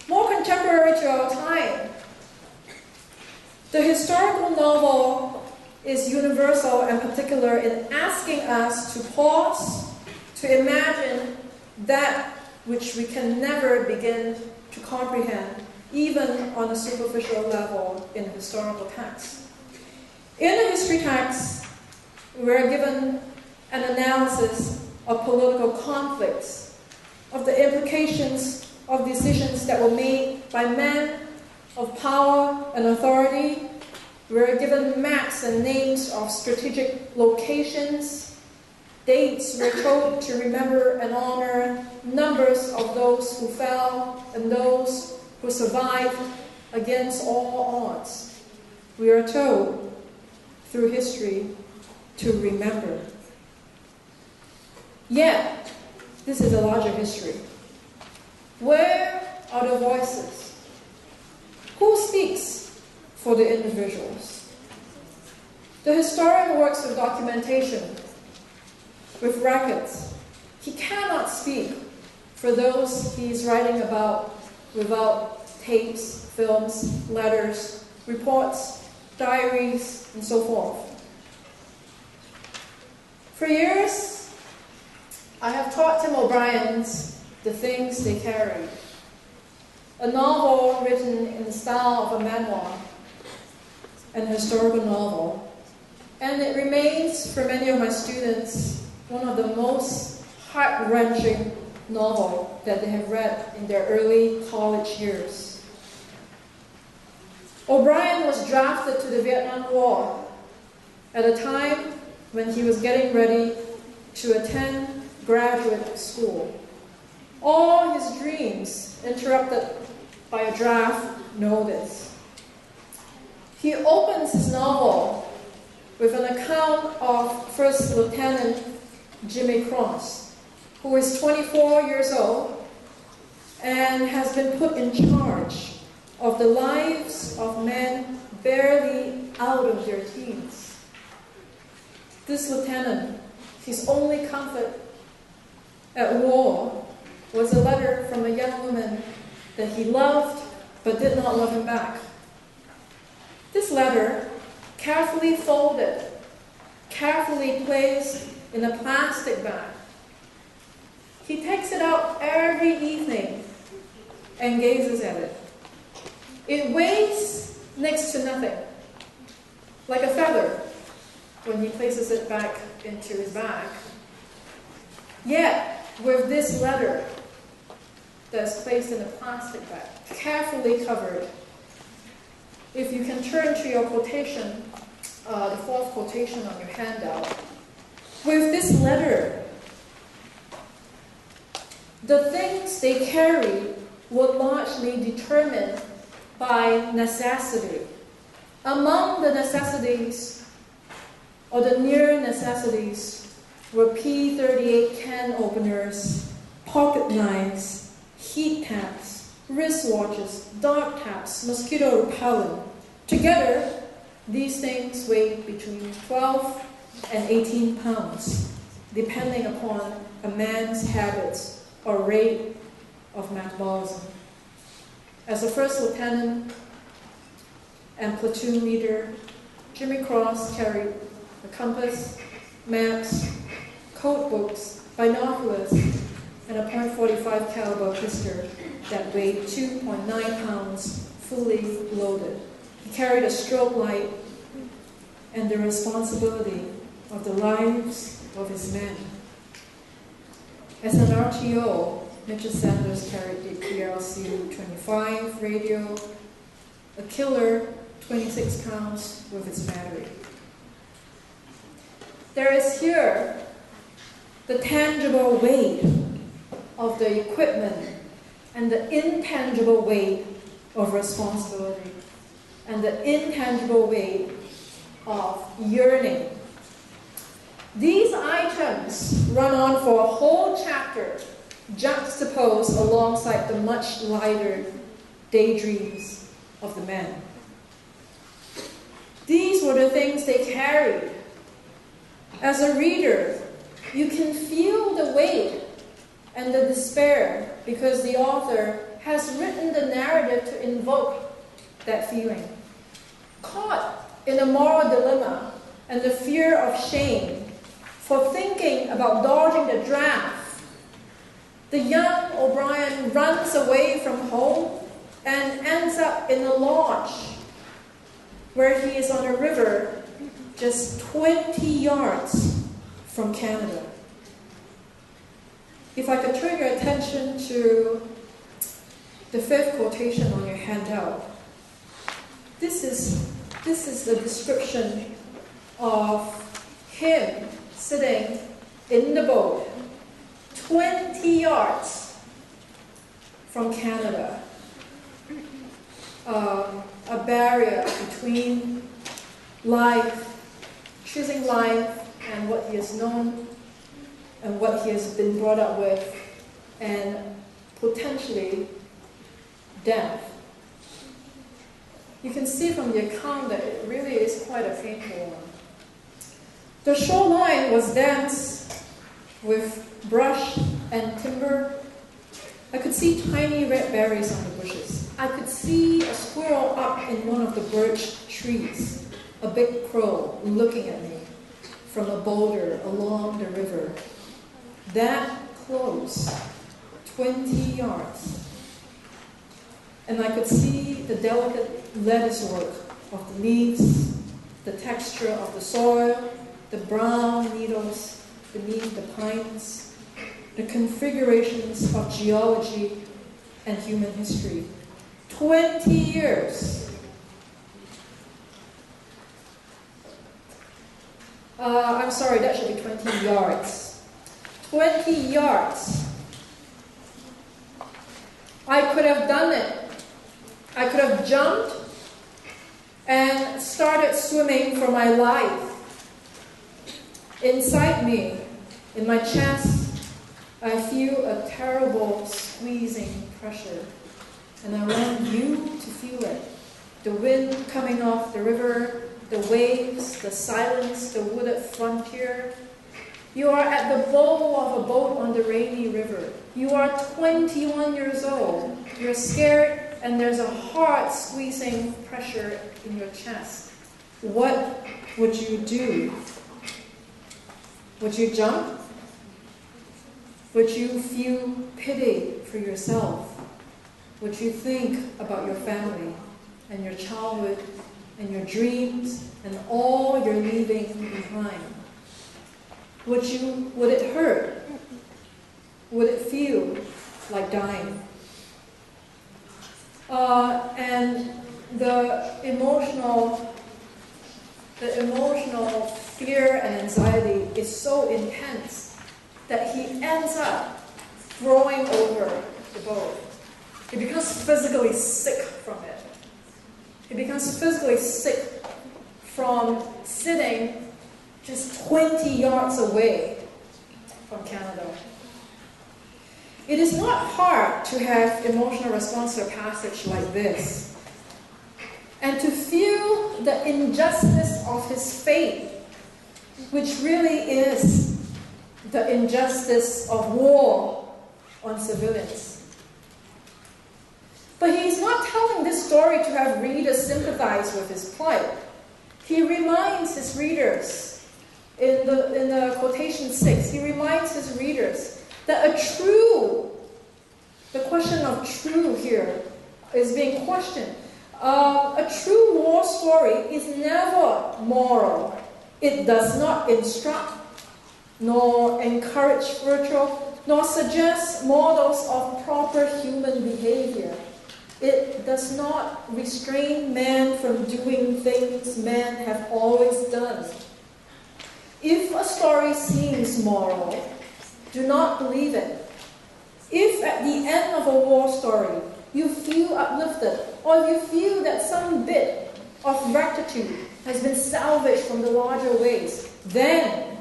More contemporary to our time, the historical novel is universal and particular in asking us to pause, to imagine that which we can never begin to comprehend, even on a superficial level in the historical text. In the history text, we are given an analysis of political conflicts, of the implications of decisions that were made by men of power and authority. We are given maps and names of strategic locations, dates we're told to remember and honor, numbers of those who fell and those who survived against all odds. We are told through history to remember. Yet, this is a larger history. Where are the voices? Who speaks for the individuals? The historian works with documentation, with records. He cannot speak for those he's writing about without tapes, films, letters, reports, diaries, and so forth. For years, I have taught Tim O'Brien's The Things They Carry, a novel written in the style of a memoir, an historical novel, and it remains, for many of my students, one of the most heart-wrenching novels that they have read in their early college years. O'Brien was drafted to the Vietnam War at a time when he was getting ready to attend graduate school. All his dreams interrupted by a draft notice. He opens his novel with an account of First Lieutenant Jimmy Cross, who is 24 years old and has been put in charge of the lives of men barely out of their teens. This lieutenant, his only comfort at war was a letter from a young woman that he loved but did not love him back. This letter, carefully folded, carefully placed in a plastic bag. He takes it out every evening and gazes at it. It weighs next to nothing, like a feather when he places it back into his bag. Yet, with this letter that's placed in a plastic bag, carefully covered, if you can turn to your quotation, the fourth quotation on your handout, with this letter, the things they carry were largely determined by necessity. Among the necessities, or the near necessities, were P38 can openers, pocket knives, heat taps, wristwatches, dog taps, mosquito repellent. Together, these things weighed between 12 and 18 pounds, depending upon a man's habits or rate of metabolism. As a first lieutenant and platoon leader, Jimmy Cross carried a compass, maps, code books, binoculars, and a .45 caliber pistol that weighed 2.9 pounds, fully loaded. He carried a strobe light and the responsibility of the lives of his men. As an RTO, Mr. Sanders carried the PLC-25 radio, a killer 26 pounds with its battery. There is here the tangible weight of the equipment and the intangible weight of responsibility and the intangible weight of yearning. These items run on for a whole chapter, juxtaposed alongside the much lighter daydreams of the men. These were the things they carried. As a reader, you can feel the weight and the despair because the author has written the narrative to invoke that feeling. Caught in a moral dilemma and the fear of shame for thinking about dodging the draft, the young O'Brien runs away from home and ends up in a lodge where he is on a river just 20 yards from Canada. If I could turn your attention to the fifth quotation on your handout, this is the description of him sitting in the boat 20 yards from Canada. A barrier between life, choosing life, and what he has known and what he has been brought up with, and potentially death. You can see from the account that it really is quite a painful one. The shoreline was dense with brush and timber. I could see tiny red berries on the bushes. I could see a squirrel up in one of the birch trees, a big crow looking at me from a boulder along the river. That close, 20 yards. And I could see the delicate lattice work of the leaves, the texture of the soil, the brown needles beneath the pines, the configurations of geology and human history. 20 years. I'm sorry, that should be 20 yards. 20 yards. I could have done it. I could have jumped and started swimming for my life. Inside me, in my chest, I feel a terrible squeezing pressure. And I want you to feel it. The wind coming off the river, the waves, the silence, the wooded frontier. You are at the bow of a boat on the rainy river. You are 21 years old. You're scared, and there's a hard squeezing pressure in your chest. What would you do? Would you jump? Would you feel pity for yourself? Would you think about your family and your childhood and your dreams and all you're leaving behind? Would it hurt? Would it feel like dying? And the emotional fear and anxiety is so intense that he ends up throwing over the boat. He becomes physically sick from it. He becomes physically sick from sitting just 20 yards away from Canada. It is not hard to have emotional response to a passage like this, and to feel the injustice of his fate, which really is the injustice of war on civilians. But he's not telling this story to have readers sympathize with his plight. He reminds his readers, in the quotation 6, he reminds his readers that the question of true here is being questioned. A true war story is never moral. It does not instruct, nor encourage virtue, nor suggest models of proper human behavior. It does not restrain man from doing things men have always done. If a story seems moral, do not believe it. If at the end of a war story you feel uplifted, or you feel that some bit of rectitude has been salvaged from the larger waves, then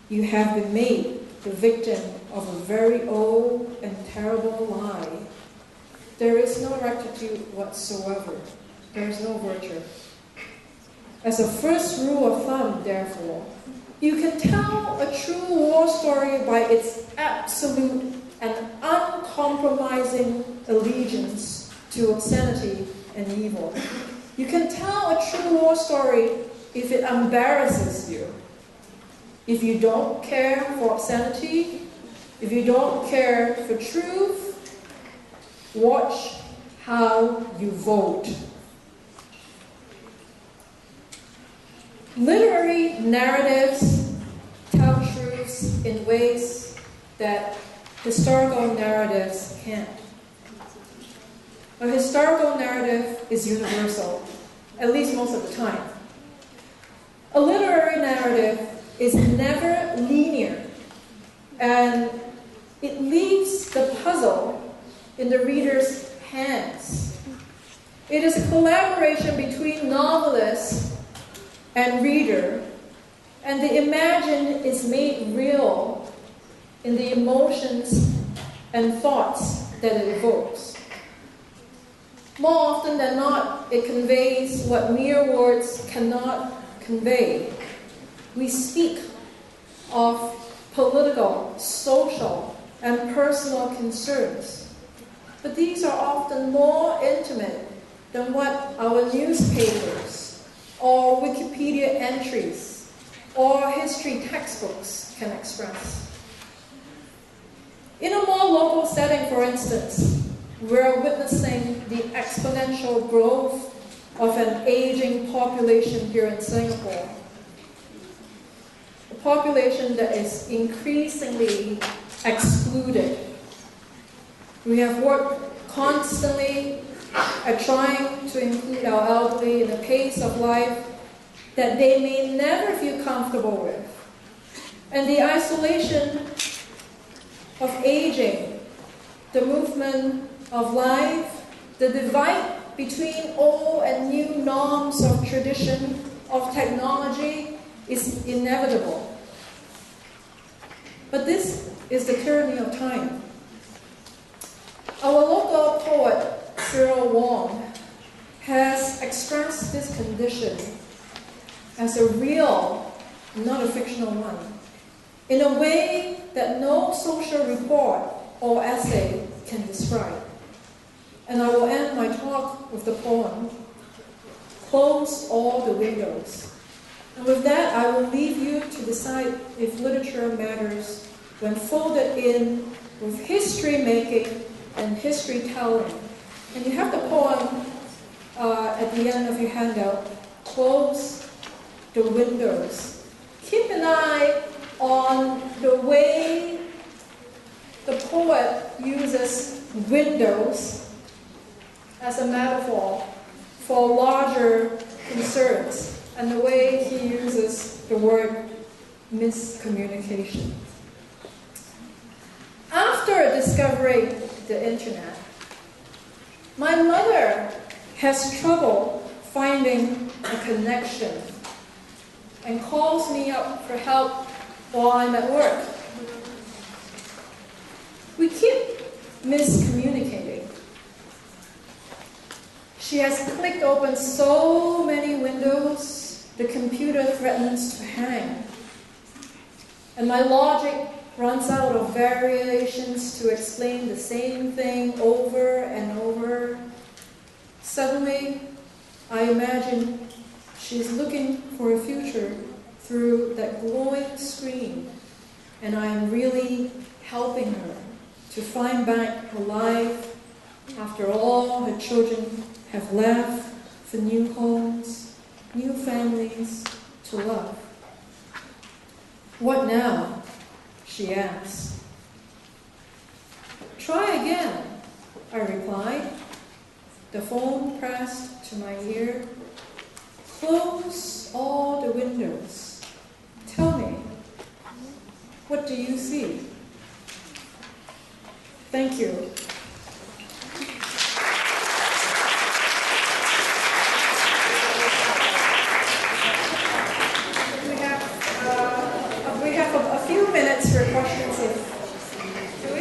you have been made the victim of a very old and terrible lie. There is no rectitude whatsoever. There is no virtue. As a first rule of thumb, therefore, you can tell a true war story by its absolute and unconditional compromising allegiance to obscenity and evil. You can tell a true war story if it embarrasses you. If you don't care for obscenity, if you don't care for truth, watch how you vote. Literary narratives tell truths in ways that historical narratives can't. A historical narrative is universal, at least most of the time. A literary narrative is never linear, and it leaves the puzzle in the reader's hands. It is a collaboration between novelist and reader, and the imagined is made real in the emotions and thoughts that it evokes. More often than not, it conveys what mere words cannot convey. We speak of political, social, and personal concerns, but these are often more intimate than what our newspapers or Wikipedia entries or history textbooks can express. In a more local setting, for instance, we're witnessing the exponential growth of an aging population here in Singapore. A population that is increasingly excluded. We have worked constantly at trying to include our elderly in a pace of life that they may never feel comfortable with. And the isolation of aging, the movement of life, the divide between old and new norms of tradition, of technology, is inevitable. But this is the tyranny of time. Our local poet, Wong, has expressed this condition as a real, not a fictional one, in a way that no social report or essay can describe. And I will end my talk with the poem, Close All the Windows. And with that, I will leave you to decide if literature matters when folded in with history making and history telling. And you have the poem at the end of your handout, Close the Windows. Keep an eye on the way the poet uses windows as a metaphor for larger concerns, and the way he uses the word miscommunication. After discovering the internet, my mother has trouble finding a connection and calls me up for help while I'm at work. We keep miscommunicating. She has clicked open so many windows, the computer threatens to hang. And my logic runs out of variations to explain the same thing over and over. Suddenly, I imagine she's looking for a future through that glowing screen, and I am really helping her to find back her life after all her children have left for new homes, new families to love. What now? She asks. Try again, I replied, the phone pressed to my ear. Close all the windows. Tell me, what do you see? Thank you. We have a few minutes for questions. Do we?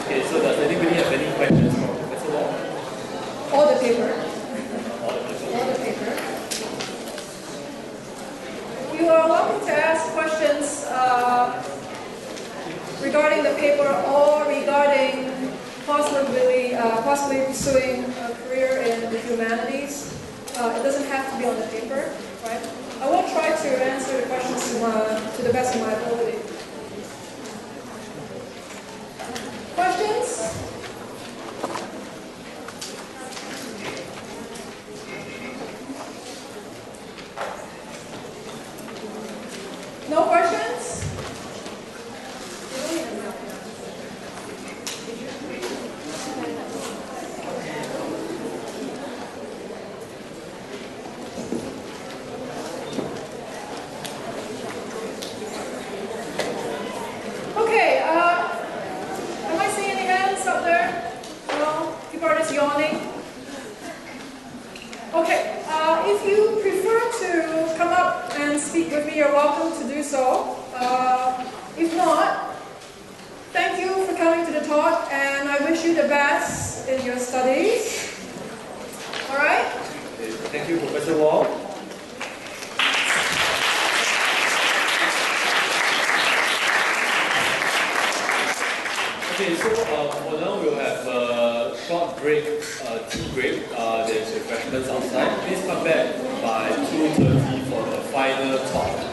Okay, so does anybody have any questions for Professor Wong? All the paper. All the paper. You are welcome to ask questions regarding possibly pursuing a career in the humanities. It doesn't have to be on the paper, right? I will try to answer the questions to the best of my ability. Questions? No questions? Okay, am I seeing any hands up there? No? People are just yawning? Okay, if you prefer to come up and speak with me, you're welcome to do so. If not, thank you for coming to the talk, and I wish you the best in your studies. All right? Thank you, Professor Wong. Okay, so for now we'll have a short break, tea break. There's refreshments outside. Please come back by 2:30 for the final talk.